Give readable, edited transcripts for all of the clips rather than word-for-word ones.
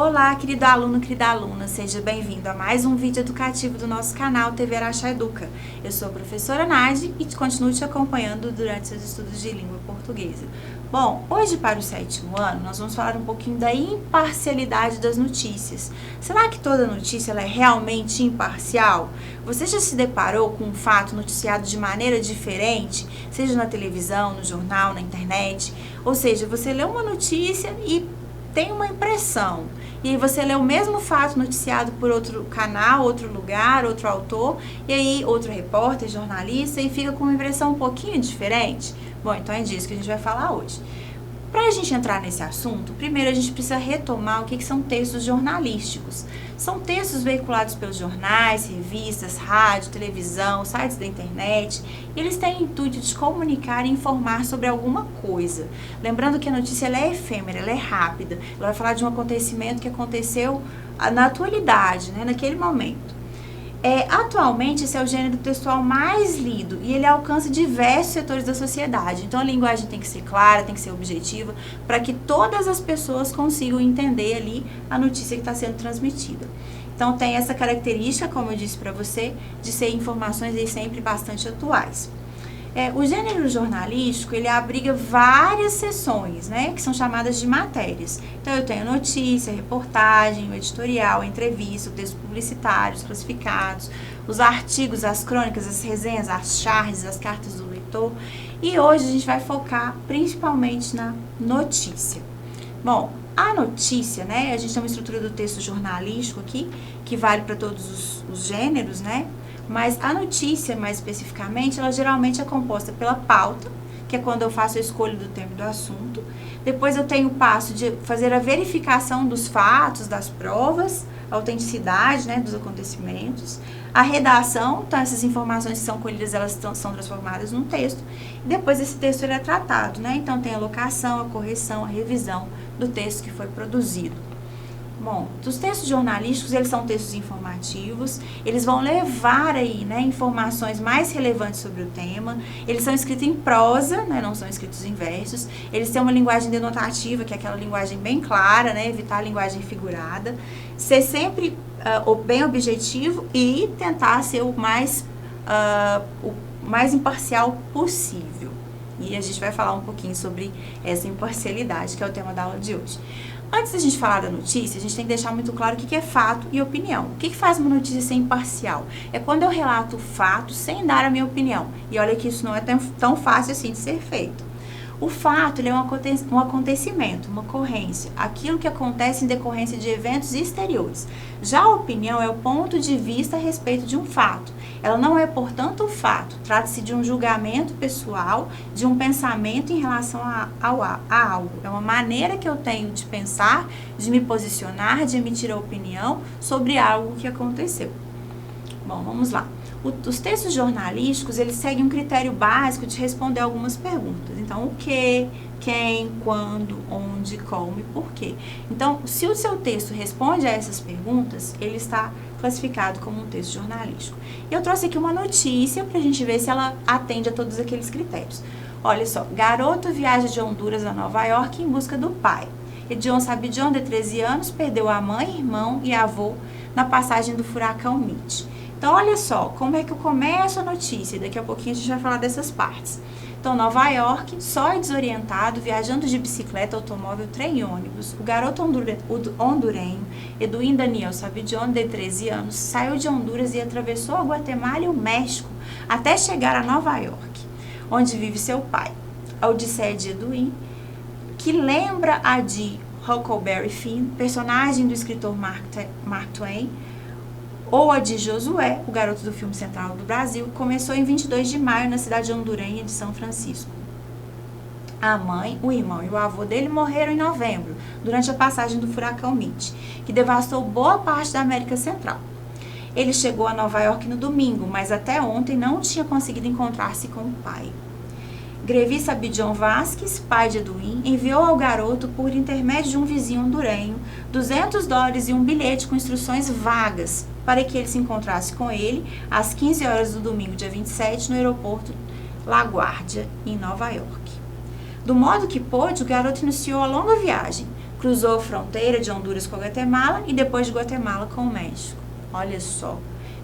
Olá, querido aluno, querida aluna, seja bem-vindo a mais um vídeo educativo do nosso canal TV Araxá Educa. Eu sou a professora Nadi e continuo te acompanhando durante seus estudos de língua portuguesa. Bom, hoje para o 7º ano nós vamos falar um pouquinho da imparcialidade das notícias. Será que toda notícia ela é realmente imparcial? Você já se deparou com um fato noticiado de maneira diferente, seja na televisão, no jornal, na internet? Ou seja, você lê uma notícia e tem uma impressão, e aí você lê o mesmo fato noticiado por outro canal, outro lugar, outro autor, e aí outro repórter, jornalista, e fica com uma impressão um pouquinho diferente? Bom, então é disso que a gente vai falar hoje. Para a gente entrar nesse assunto, primeiro a gente precisa retomar o que são textos jornalísticos. São textos veiculados pelos jornais, revistas, rádio, televisão, sites da internet, e eles têm o intuito de comunicar e informar sobre alguma coisa. Lembrando que a notícia ela é efêmera, ela é rápida, ela vai falar de um acontecimento que aconteceu na atualidade, naquele momento. Atualmente, esse é o gênero textual mais lido e ele alcança diversos setores da sociedade. Então, a linguagem tem que ser clara, tem que ser objetiva, para que todas as pessoas consigam entender ali a notícia que está sendo transmitida. Então, tem essa característica, como eu disse para você, de ser informações aí sempre bastante atuais. O gênero jornalístico, ele abriga várias seções, que são chamadas de matérias. Então, eu tenho notícia, reportagem, o editorial, a entrevista, o texto publicitário, os classificados, os artigos, as crônicas, as resenhas, as charges, as cartas do leitor. E hoje a gente vai focar principalmente na notícia. Bom, a notícia, a gente tem uma estrutura do texto jornalístico aqui, que vale para todos os gêneros, Mas a notícia, mais especificamente, ela geralmente é composta pela pauta, que é quando eu faço a escolha do tema e do assunto. Depois eu tenho o passo de fazer a verificação dos fatos, das provas, a autenticidade, dos acontecimentos. A redação, então essas informações que são colhidas, elas são transformadas num texto. E depois esse texto ele é tratado, Então tem a locação, a correção, a revisão do texto que foi produzido. Bom, os textos jornalísticos, eles são textos informativos, eles vão levar aí, informações mais relevantes sobre o tema, eles são escritos em prosa, não são escritos em versos, eles têm uma linguagem denotativa, que é aquela linguagem bem clara, evitar a linguagem figurada, ser sempre bem objetivo e tentar ser o mais imparcial possível. E a gente vai falar um pouquinho sobre essa imparcialidade, que é o tema da aula de hoje. Antes da gente falar da notícia, a gente tem que deixar muito claro o que é fato e opinião. O que faz uma notícia ser imparcial? É quando eu relato o fato sem dar a minha opinião. E olha que isso não é tão fácil assim de ser feito. O fato ele é um acontecimento, uma ocorrência, aquilo que acontece em decorrência de eventos exteriores. Já a opinião é o ponto de vista a respeito de um fato. Ela não é, portanto, um fato. Trata-se de um julgamento pessoal, de um pensamento em relação a algo. É uma maneira que eu tenho de pensar, de me posicionar, de emitir a opinião sobre algo que aconteceu. Bom, vamos lá. Os textos jornalísticos, eles seguem um critério básico de responder algumas perguntas. Então, o que, quem, quando, onde, como e por quê. Então, se o seu texto responde a essas perguntas, ele está classificado como um texto jornalístico. E eu trouxe aqui uma notícia para a gente ver se ela atende a todos aqueles critérios. Olha só, garoto viaja de Honduras a Nova York em busca do pai. Edion Sabidion, de 13 anos, perdeu a mãe, irmão e avô na passagem do furacão Mitch. Então, olha só, como é que eu começo a notícia? Daqui a pouquinho a gente vai falar dessas partes. Então, Nova York, só e desorientado, viajando de bicicleta, automóvel, trem e ônibus, o garoto hondurenho, Eduin Daniel Sabidion, de 13 anos, saiu de Honduras e atravessou a Guatemala e o México até chegar a Nova York, onde vive seu pai. A odisseia de Eduin, que lembra a de Huckleberry Finn, personagem do escritor Mark Twain, ou a de Josué, o garoto do filme Central do Brasil, começou em 22 de maio na cidade hondurenha de São Francisco. A mãe, o irmão e o avô dele morreram em novembro, durante a passagem do furacão Mitch, que devastou boa parte da América Central. Ele chegou a Nova York no domingo, mas até ontem não tinha conseguido encontrar-se com o pai. Grevi Sabidion Vasquez, pai de Eduin, enviou ao garoto, por intermédio de um vizinho hondurenho, $200 e um bilhete com instruções vagas para que ele se encontrasse com ele às 15 horas do domingo, dia 27, no aeroporto LaGuardia, em Nova York. Do modo que pôde, o garoto iniciou a longa viagem, cruzou a fronteira de Honduras com a Guatemala e depois de Guatemala com o México. Olha só,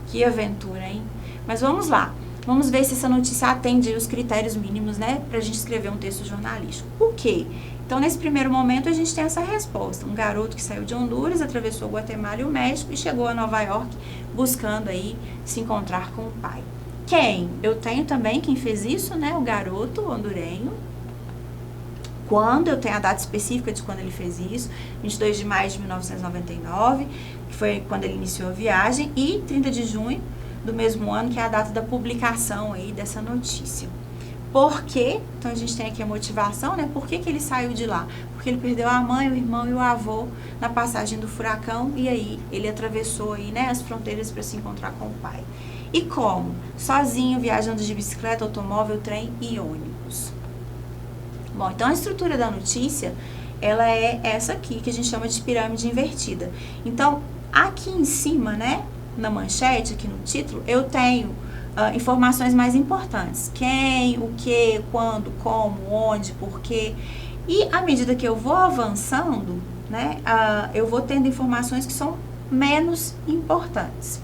que aventura, hein? Mas vamos lá, vamos ver se essa notícia atende os critérios mínimos, né, pra gente escrever um texto jornalístico. O quê? Então, nesse primeiro momento, a gente tem essa resposta. Um garoto que saiu de Honduras, atravessou Guatemala e o México e chegou a Nova York buscando aí se encontrar com o pai. Quem? Eu tenho também quem fez isso, né? O garoto hondurenho. Quando? Eu tenho a data específica de quando ele fez isso. 22 de maio de 1999, que foi quando ele iniciou a viagem. E 30 de junho do mesmo ano, que é a data da publicação aí dessa notícia. Por quê? Então, a gente tem aqui a motivação, né? Por que que ele saiu de lá? Porque ele perdeu a mãe, o irmão e o avô na passagem do furacão e aí ele atravessou aí, né, as fronteiras para se encontrar com o pai. E como? Sozinho, viajando de bicicleta, automóvel, trem e ônibus. Bom, então a estrutura da notícia, ela é essa aqui, que a gente chama de pirâmide invertida. Então, aqui em cima, né, na manchete, aqui no título, eu tenho informações mais importantes. Quem, o que, quando, como, onde, por quê. E à medida que eu vou avançando, né, eu vou tendo informações que são menos importantes.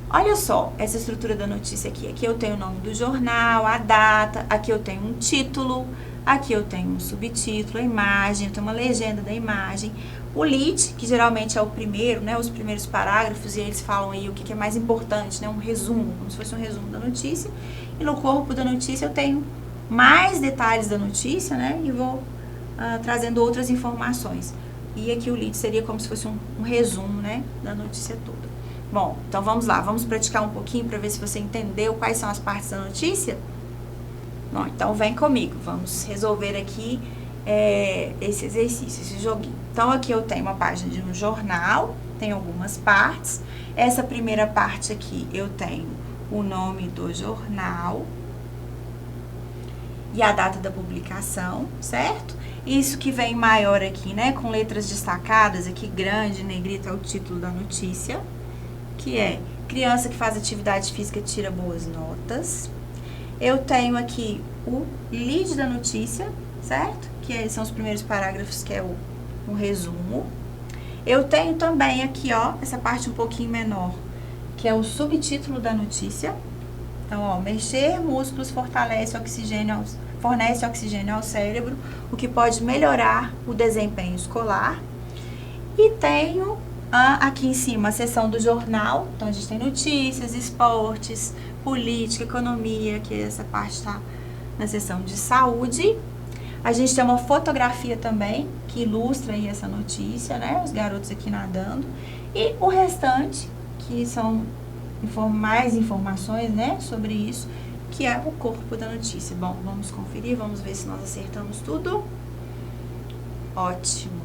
Olha só essa estrutura da notícia aqui. Aqui eu tenho o nome do jornal, a data, aqui eu tenho um título, aqui eu tenho um subtítulo, a imagem, eu tenho uma legenda da imagem. O lead, que geralmente é o primeiro, né, os primeiros parágrafos, e eles falam aí o que é mais importante, né, um resumo, como se fosse um resumo da notícia. E no corpo da notícia eu tenho mais detalhes da notícia, né, e vou trazendo outras informações. E aqui o lead seria como se fosse um resumo, né, da notícia toda. Bom, então vamos lá, vamos praticar um pouquinho para ver se você entendeu quais são as partes da notícia? Bom, então vem comigo, vamos resolver aqui esse exercício, esse joguinho. Então, aqui eu tenho uma página de um jornal, tem algumas partes. Essa primeira parte aqui, eu tenho o nome do jornal e a data da publicação, certo? Isso que vem maior aqui, né, com letras destacadas, aqui grande, negrita, é o título da notícia, que é criança que faz atividade física tira boas notas. Eu tenho aqui o lead da notícia, certo? Que são os primeiros parágrafos, que é o resumo. Eu tenho também aqui, ó, essa parte um pouquinho menor, que é o subtítulo da notícia. Então, ó, mexer músculos fornece oxigênio ao cérebro, o que pode melhorar o desempenho escolar. E tenho aqui em cima a seção do jornal. Então, a gente tem notícias, esportes, política, economia, que essa parte está na seção de saúde. A gente tem uma fotografia também, que ilustra aí essa notícia, né? Os garotos aqui nadando. E o restante, que são mais informações, né, sobre isso, que é o corpo da notícia. Bom, vamos conferir, vamos ver se nós acertamos tudo. Ótimo,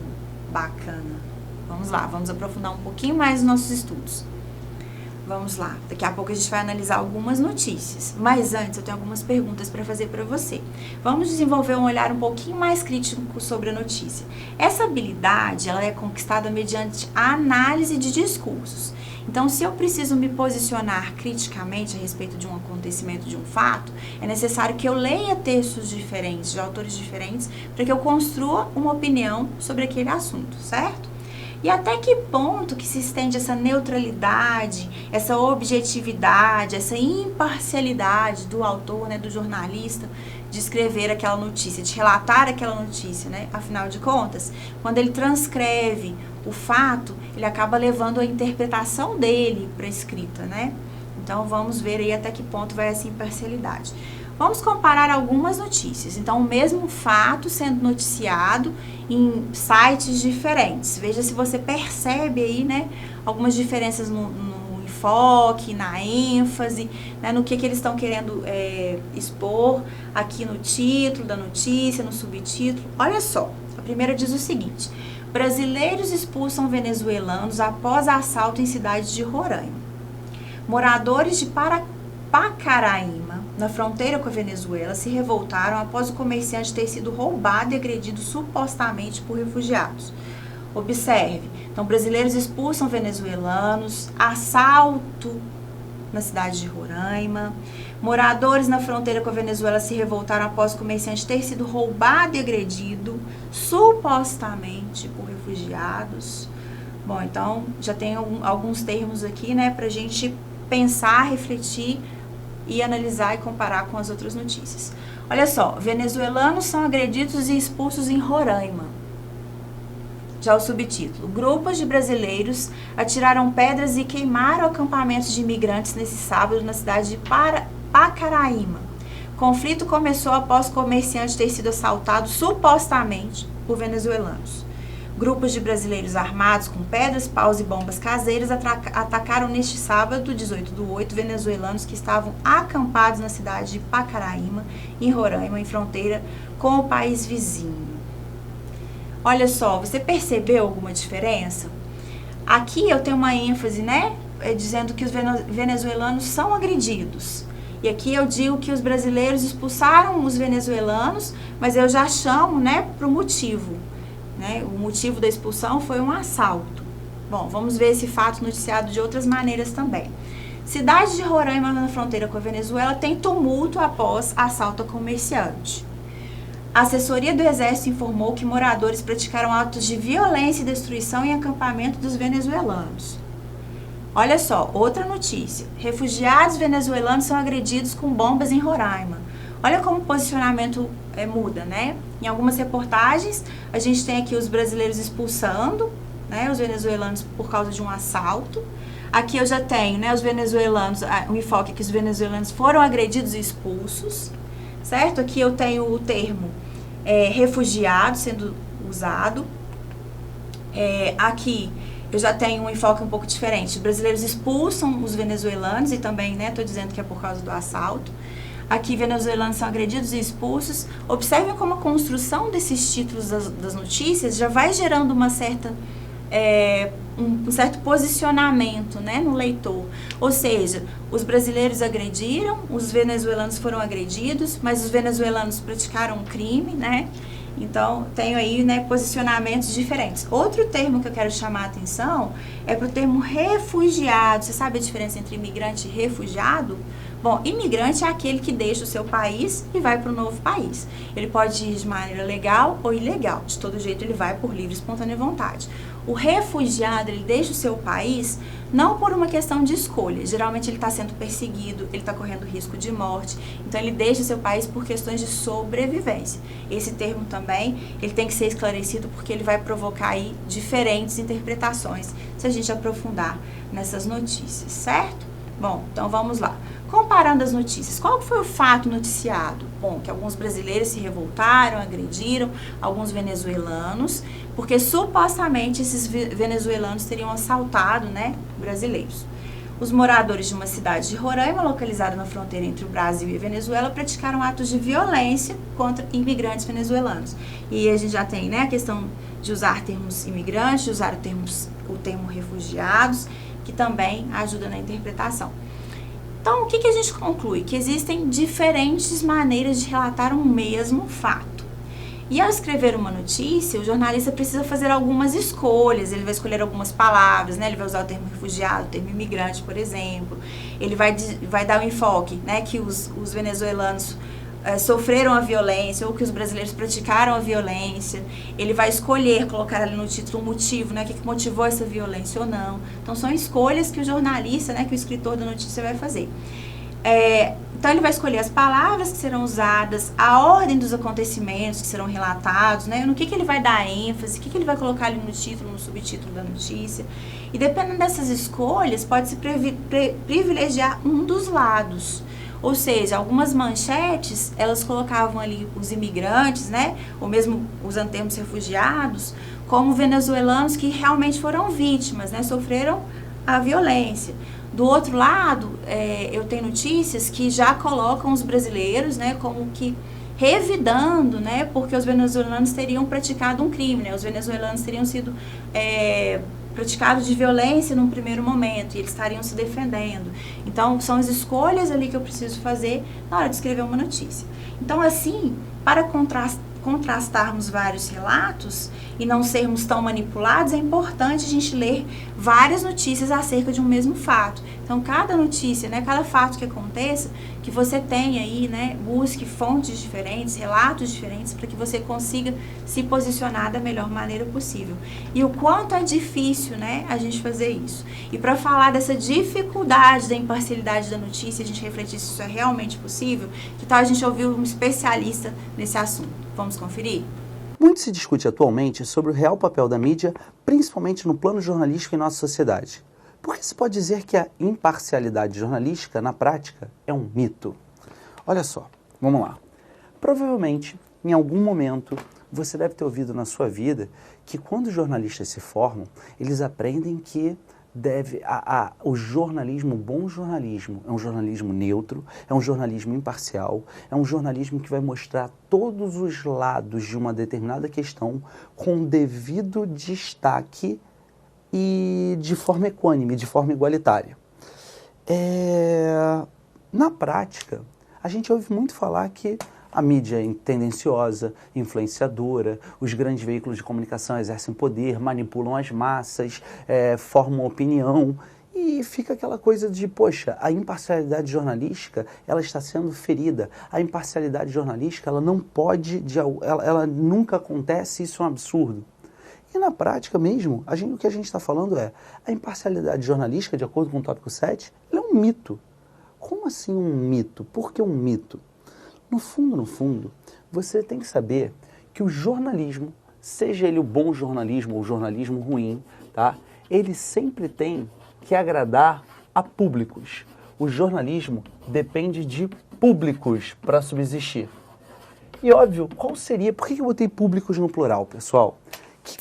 bacana. Vamos lá, vamos aprofundar um pouquinho mais os nossos estudos. Vamos lá, daqui a pouco a gente vai analisar algumas notícias, mas antes eu tenho algumas perguntas para fazer para você. Vamos desenvolver um olhar um pouquinho mais crítico sobre a notícia. Essa habilidade, ela é conquistada mediante a análise de discursos. Então, se eu preciso me posicionar criticamente a respeito de um acontecimento, de um fato, é necessário que eu leia textos diferentes, de autores diferentes, para que eu construa uma opinião sobre aquele assunto, certo? E até que ponto que se estende essa neutralidade, essa objetividade, essa imparcialidade do autor, né, do jornalista, de escrever aquela notícia, de relatar aquela notícia, né? Afinal de contas, quando ele transcreve o fato, ele acaba levando a interpretação dele para a escrita, né? Então, vamos ver aí até que ponto vai essa imparcialidade. Vamos comparar algumas notícias. Então, o mesmo fato sendo noticiado em sites diferentes. Veja se você percebe aí, né, algumas diferenças no enfoque, na ênfase, né, no que eles estão querendo expor aqui no título da notícia, no subtítulo. Olha só, a primeira diz o seguinte: brasileiros expulsam venezuelanos após assalto em cidade de Roraima. Moradores de Pacaraíma, na fronteira com a Venezuela, se revoltaram após o comerciante ter sido roubado e agredido supostamente por refugiados. Observe, então brasileiros expulsam venezuelanos, assalto na cidade de Roraima. Moradores na fronteira com a Venezuela se revoltaram após o comerciante ter sido roubado e agredido, supostamente por refugiados. Bom, então já tem alguns termos aqui, né, pra gente pensar, refletir e analisar e comparar com as outras notícias. Olha só, venezuelanos são agredidos e expulsos em Roraima. Já o subtítulo: grupos de brasileiros atiraram pedras e queimaram acampamentos de imigrantes nesse sábado na cidade de Pacaraíma. Conflito começou após o comerciante ter sido assaltado supostamente por venezuelanos. Grupos de brasileiros armados com pedras, paus e bombas caseiras atacaram neste sábado, 18/8, venezuelanos que estavam acampados na cidade de Pacaraíma, em Roraima, em fronteira com o país vizinho. Olha só, você percebeu alguma diferença? Aqui eu tenho uma ênfase, né, dizendo que os venezuelanos são agredidos. E aqui eu digo que os brasileiros expulsaram os venezuelanos, mas eu já chamo, né, para o motivo. O motivo da expulsão foi um assalto. Bom, vamos ver esse fato noticiado de outras maneiras também. Cidade de Roraima, na fronteira com a Venezuela, tem tumulto após assalto a comerciante. A assessoria do Exército informou que moradores praticaram atos de violência e destruição em acampamento dos venezuelanos. Olha só, outra notícia. Refugiados venezuelanos são agredidos com bombas em Roraima. Olha como o posicionamento muda, né? Em algumas reportagens, a gente tem aqui os brasileiros expulsando, né, os venezuelanos por causa de um assalto. Aqui eu já tenho, né, os venezuelanos, o enfoque é que os venezuelanos foram agredidos e expulsos, certo? Aqui eu tenho o termo refugiado sendo usado. Aqui eu já tenho um enfoque um pouco diferente. Os brasileiros expulsam os venezuelanos e também, né, tô dizendo que é por causa do assalto. Aqui, venezuelanos são agredidos e expulsos. Observem como a construção desses títulos das notícias já vai gerando uma certa, um certo posicionamento, né, no leitor. Ou seja, os brasileiros agrediram, os venezuelanos foram agredidos, mas os venezuelanos praticaram um crime, né? Então, tenho aí, né, posicionamentos diferentes. Outro termo que eu quero chamar a atenção é para o termo refugiado. Você sabe a diferença entre imigrante e refugiado? Bom, imigrante é aquele que deixa o seu país e vai para um novo país. Ele pode ir de maneira legal ou ilegal. De todo jeito, ele vai por livre e espontânea vontade. O refugiado, ele deixa o seu país não por uma questão de escolha. Geralmente, ele está sendo perseguido, ele está correndo risco de morte. Então, ele deixa o seu país por questões de sobrevivência. Esse termo também, ele tem que ser esclarecido porque ele vai provocar aí diferentes interpretações se a gente aprofundar nessas notícias, certo? Bom, então vamos lá. Comparando as notícias, qual foi o fato noticiado? Bom, que alguns brasileiros se revoltaram, agrediram alguns venezuelanos, porque supostamente esses venezuelanos teriam assaltado, né, brasileiros. Os moradores de uma cidade de Roraima, localizada na fronteira entre o Brasil e a Venezuela, praticaram atos de violência contra imigrantes venezuelanos. E a gente já tem, né, a questão de usar termos imigrantes, de usar o termo refugiados, que também ajuda na interpretação. Então, o que a gente conclui? Que existem diferentes maneiras de relatar um mesmo fato. E ao escrever uma notícia, o jornalista precisa fazer algumas escolhas. Ele vai escolher algumas palavras, né? Ele vai usar o termo refugiado, o termo imigrante, por exemplo. Ele vai dar um enfoque, né? Que os venezuelanos sofreram a violência ou que os brasileiros praticaram a violência. Ele vai escolher colocar ali no título um motivo, né, o que motivou essa violência ou não. Então, são escolhas que o jornalista, né, que o escritor da notícia vai fazer. Então, ele vai escolher as palavras que serão usadas, a ordem dos acontecimentos que serão relatados, né, no que ele vai dar ênfase, o que ele vai colocar ali no título, no subtítulo da notícia. E dependendo dessas escolhas, pode-se privilegiar um dos lados. Ou seja, algumas manchetes, elas colocavam ali os imigrantes, né, ou mesmo usando termos refugiados, como venezuelanos que realmente foram vítimas, né, sofreram a violência. Do outro lado, eu tenho notícias que já colocam os brasileiros, né, como que revidando, né, porque os venezuelanos teriam praticado um crime, né, os venezuelanos teriam sido praticados de violência num primeiro momento e eles estariam se defendendo. Então, são as escolhas ali que eu preciso fazer na hora de escrever uma notícia. Então, assim, para contrastarmos vários relatos e não sermos tão manipulados, é importante a gente ler várias notícias acerca de um mesmo fato. Então, cada notícia, né, cada fato que aconteça, que você tenha aí, né, busque fontes diferentes, relatos diferentes, para que você consiga se posicionar da melhor maneira possível. E o quanto é difícil, né, a gente fazer isso. E para falar dessa dificuldade da imparcialidade da notícia, a gente refletir se isso é realmente possível, que tal a gente ouvir um especialista nesse assunto? Vamos conferir? Muito se discute atualmente sobre o real papel da mídia, principalmente no plano jornalístico em nossa sociedade. Porque se pode dizer que a imparcialidade jornalística, na prática, é um mito. Olha só, vamos lá. Provavelmente, em algum momento, você deve ter ouvido na sua vida que quando os jornalistas se formam, eles aprendem que o jornalismo, o bom jornalismo, é um jornalismo neutro, é um jornalismo imparcial, é um jornalismo que vai mostrar todos os lados de uma determinada questão com devido destaque e de forma equânime, de forma igualitária. Na prática, a gente ouve muito falar que a mídia é tendenciosa, influenciadora, os grandes veículos de comunicação exercem poder, manipulam as massas, formam opinião, e fica aquela coisa de, poxa, a imparcialidade jornalística, ela está sendo ferida. A imparcialidade jornalística, ela não pode, ela nunca acontece, isso é um absurdo. E na prática mesmo, o que a gente está falando é, a imparcialidade jornalística, de acordo com o tópico 7, ela é um mito. Como assim um mito? Por que um mito? No fundo, você tem que saber que o jornalismo, seja ele o bom jornalismo ou o jornalismo ruim, tá? Ele sempre tem que agradar a públicos. O jornalismo depende de públicos para subsistir. E óbvio, qual seria... Por que eu botei públicos no plural, pessoal?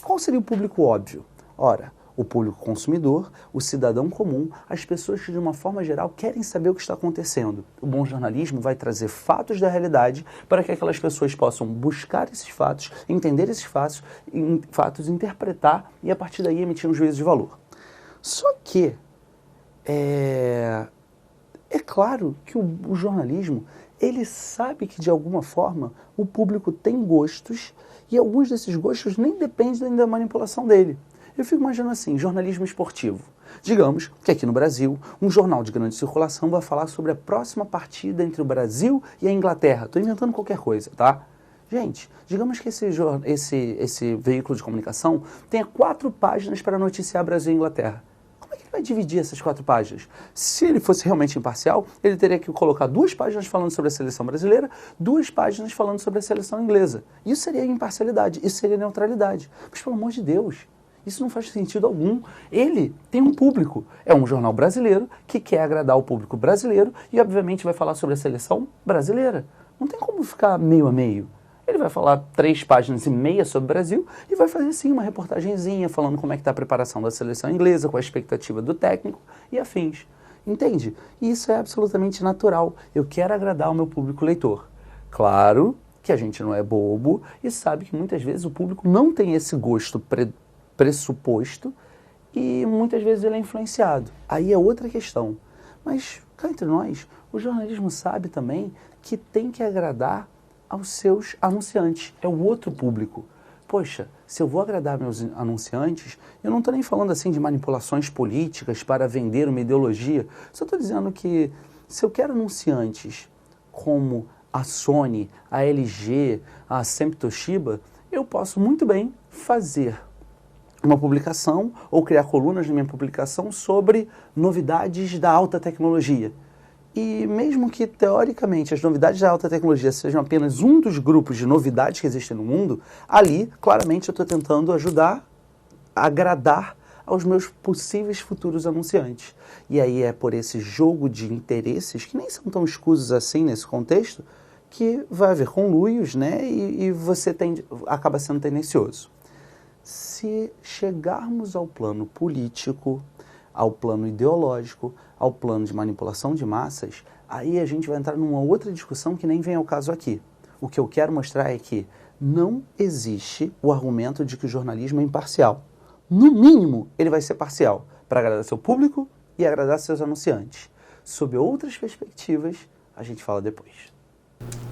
Qual seria o público óbvio? Ora, o público consumidor, o cidadão comum, as pessoas que de uma forma geral querem saber o que está acontecendo. O bom jornalismo vai trazer fatos da realidade para que aquelas pessoas possam buscar esses fatos, entender esses fatos, interpretar e a partir daí emitir um juízo de valor. Só que é claro que o jornalismo, ele sabe que de alguma forma o público tem gostos e alguns desses gostos nem dependem da manipulação dele. Eu fico imaginando assim, jornalismo esportivo. Digamos que aqui no Brasil, um jornal de grande circulação vai falar sobre a próxima partida entre o Brasil e a Inglaterra. Estou inventando qualquer coisa, tá? Gente, digamos que esse veículo de comunicação tenha 4 páginas para noticiar Brasil e Inglaterra. Como é que ele vai dividir essas 4 páginas? Se ele fosse realmente imparcial, ele teria que colocar 2 páginas falando sobre a seleção brasileira, 2 páginas falando sobre a seleção inglesa. Isso seria imparcialidade, isso seria neutralidade. Mas pelo amor de Deus, isso não faz sentido algum. Ele tem um público. É um jornal brasileiro que quer agradar o público brasileiro e, obviamente, vai falar sobre a seleção brasileira. Não tem como ficar meio a meio. Ele vai falar 3 páginas e meia sobre o Brasil e vai fazer, sim, uma reportagenzinha falando como é que está a preparação da seleção inglesa, com a expectativa do técnico e afins. Entende? E isso é absolutamente natural. Eu quero agradar o meu público leitor. Claro que a gente não é bobo e sabe que muitas vezes o público não tem esse gosto pressuposto e muitas vezes ele é influenciado. Aí é outra questão. Mas, cá entre nós, o jornalismo sabe também que tem que agradar aos seus anunciantes. É o outro público. Poxa, se eu vou agradar meus anunciantes, eu não estou nem falando assim de manipulações políticas para vender uma ideologia. Só estou dizendo que se eu quero anunciantes como a Sony, a LG, a Sempre Toshiba, eu posso muito bem fazer uma publicação ou criar colunas na minha publicação sobre novidades da alta tecnologia. E mesmo que, teoricamente, as novidades da alta tecnologia sejam apenas um dos grupos de novidades que existem no mundo, ali, claramente, eu estou tentando ajudar a agradar aos meus possíveis futuros anunciantes. E aí é por esse jogo de interesses, que nem são tão escusos assim nesse contexto, que vai haver conluios, né? E você acaba sendo tendencioso. Se chegarmos ao plano político, ao plano ideológico, ao plano de manipulação de massas, aí a gente vai entrar numa outra discussão que nem vem ao caso aqui. O que eu quero mostrar é que não existe o argumento de que o jornalismo é imparcial. No mínimo, ele vai ser parcial para agradar seu público e agradar seus anunciantes. Sob outras perspectivas, a gente fala depois.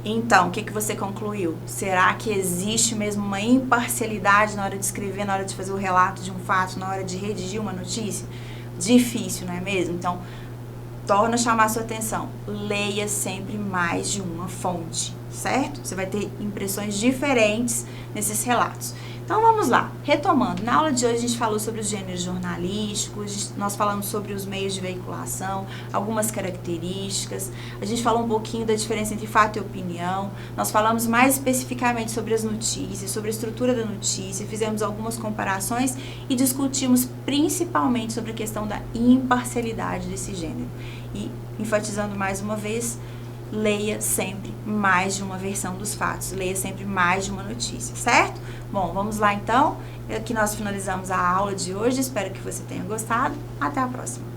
Então, o que você concluiu? Será que existe mesmo uma imparcialidade na hora de escrever, na hora de fazer o relato de um fato, na hora de redigir uma notícia? Difícil, não é mesmo? Então, torna a chamar a sua atenção. Leia sempre mais de uma fonte, certo? Você vai ter impressões diferentes nesses relatos. Então vamos lá, retomando, na aula de hoje a gente falou sobre os gêneros jornalísticos, nós falamos sobre os meios de veiculação, algumas características, a gente falou um pouquinho da diferença entre fato e opinião, nós falamos mais especificamente sobre as notícias, sobre a estrutura da notícia, fizemos algumas comparações e discutimos principalmente sobre a questão da imparcialidade desse gênero. E enfatizando mais uma vez, leia sempre mais de uma versão dos fatos, leia sempre mais de uma notícia, certo? Bom, vamos lá então, aqui nós finalizamos a aula de hoje, espero que você tenha gostado, até a próxima.